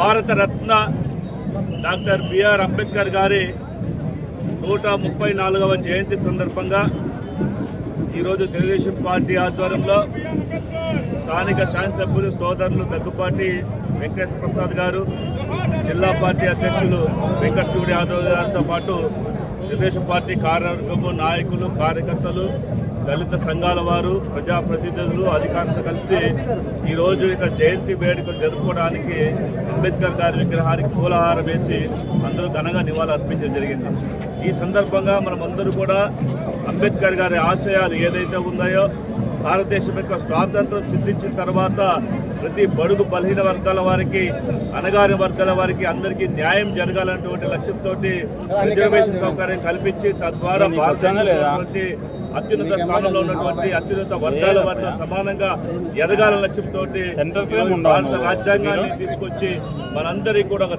Bharat Ratna doctor BR Ambedkar గారి 134వ జయంతి సందర్భంగా ఈరోజు తెలుగుదేశం పార్టీ ఆధ్వర్యంలో స్థానిక శాసనసభ్యులు సోదరులు దగ్గుపాటి వెంకటేశ్వర ప్రసాద్ గారు, జిల్లా పార్టీ అధ్యక్షులు వెంకట శివుడి యాదవ్ గారితో పాటు తెలుగుదేశం పార్టీ కార్యవర్గము, నాయకులు, కార్యకర్తలు, దళిత సంఘాల వారు, ప్రజాప్రతినిధులు, అధికారులతో కలిసి ఈరోజు ఇక్కడ జయంతి వేడుకలు జరుపుకోవడానికి అంబేద్కర్ గారి విగ్రహానికి పూలహారం వేసి అందరూ ఘనంగా నివాళులు అర్పించడం జరిగింది. ఈ సందర్భంగా మనమందరూ కూడా అంబేద్కర్ గారి ఆశయాలు ఏదైతే ఉన్నాయో, భారతదేశం యొక్క స్వాతంత్రం సిద్ధించిన తర్వాత ప్రతి బడుగు బలహీన వర్గాల వారికి, అణగారిన వర్గాల వారికి అందరికీ న్యాయం జరగాలన్నటువంటి లక్ష్యంతో రిజర్వేషన్ సౌకర్యం కల్పించి తద్వారా భారతదేశంలో అత్యున్నత స్థానంలో ఉన్నటువంటి అత్యున్నత వర్గాల వారితో సమానంగా ఎదగాల లక్ష్యంతో భారత రాజ్యాంగాన్ని తీసుకొచ్చి మనందరికీ కూడా ఒక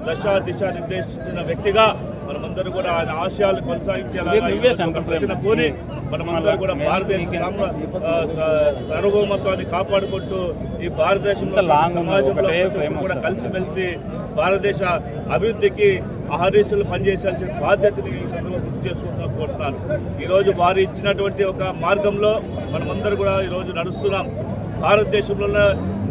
దిశ నిర్దేశించిన వ్యక్తిగా మనమందరూ కూడా ఆయన ఆశయాలు కొనసాగించేలా పోని మనమందరూ కూడా భారతదేశ సార్వభౌమత్వాన్ని కాపాడుకుంటూ ఈ భారతదేశంలో సమాజంలో కూడా కలిసిమెలిసి భారతదేశ అభివృద్ధికి అహర్నిశలు పనిచేయాల్సిన బాధ్యతని ఈ సందర్భంగా గుర్తు చేసుకుంటూ కోరుతున్నాను. ఈరోజు వారు ఇచ్చినటువంటి ఒక మార్గంలో మనమందరూ కూడా ఈరోజు నడుస్తున్నాం. భారతదేశంలో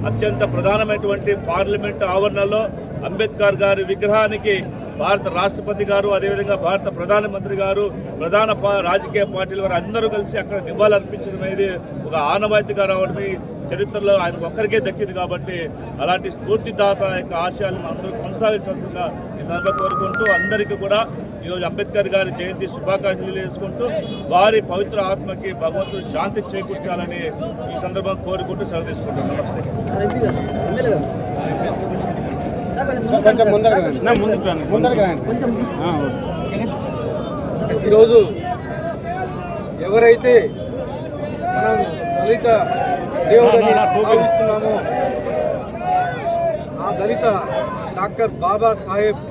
అత్యంత ప్రధానమైనటువంటి పార్లమెంటు ఆవరణలో అంబేద్కర్ గారి విగ్రహానికి భారత రాష్ట్రపతి గారు, అదేవిధంగా భారత ప్రధానమంత్రి గారు, ప్రధాన రాజకీయ పార్టీల వారు అందరూ కలిసి అక్కడ నివాళులు అర్పించడం అనేది ఒక ఆనవాయితీగా రావడమే చరిత్రలో ఆయనకు ఒక్కరికే దక్కింది. కాబట్టి అలాంటి స్ఫూర్తిదాత యొక్క ఆశయాలను అందరూ కొనసాగించాల్సిందిగా ఈ సందర్భంగా కోరుకుంటూ అందరికీ కూడా ఈరోజు అంబేద్కర్ గారి జయంతి శుభాకాంక్షలు చేసుకుంటూ వారి పవిత్ర ఆత్మకి భగవంతుడు శాంతి చేకూర్చాలని ఈ సందర్భంగా కోరుకుంటూ సెలవు తీసుకుంటాం. ఈరోజు ఎవరైతే మనం దళిత దేవుడిని భావిస్తున్నామో ఆ దళిత డాక్టర్ బాబాసాహెబ్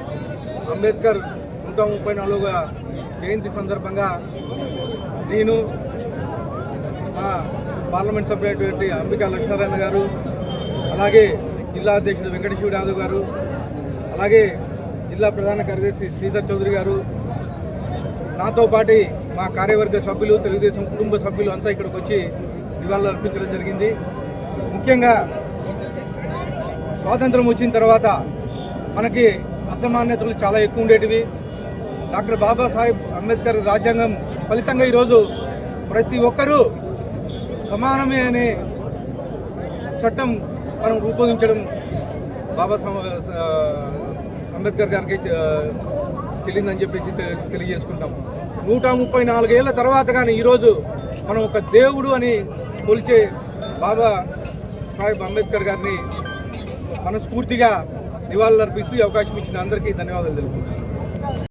అంబేద్కర్ 134వ జయంతి సందర్భంగా నేను పార్లమెంట్ సభ్యులైనటువంటి అంబికా లక్ష్మీనారాయణ గారు, అలాగే జిల్లా అధ్యక్షుడు వెంకట శివుడి యాదవ్ గారు, అలాగే జిల్లా ప్రధాన కార్యదర్శి శ్రీధర్ చౌదరి గారు, నాతో పాటు మా కార్యవర్గ సభ్యులు, తెలుగుదేశం కుటుంబ సభ్యులు అంతా ఇక్కడికి వచ్చి నివాళులు అర్పించడం జరిగింది. ముఖ్యంగా స్వాతంత్రం వచ్చిన తర్వాత మనకి అసమానతలు చాలా ఎక్కువ ఉండేటివి. డాక్టర్ బాబాసాహెబ్ అంబేద్కర్ రాజ్యాంగం ఫలితంగా ఈరోజు ప్రతి ఒక్కరూ సమానమే అనే చట్టం మనం రూపొందించడం బాబా అంబేద్కర్ గారికి చెల్లిందని చెప్పేసి తెలియజేసుకుంటాం. 134 ఏళ్ల తర్వాత కానీ ఈరోజు మనం ఒక దేవుడు అని కొలిచే బాబా సాహెబ్ అంబేద్కర్ గారిని మనస్ఫూర్తిగా నివాళులు అర్పిస్తూ అవకాశం ఇచ్చిన అందరికీ ధన్యవాదాలు తెలుపుతున్నాను.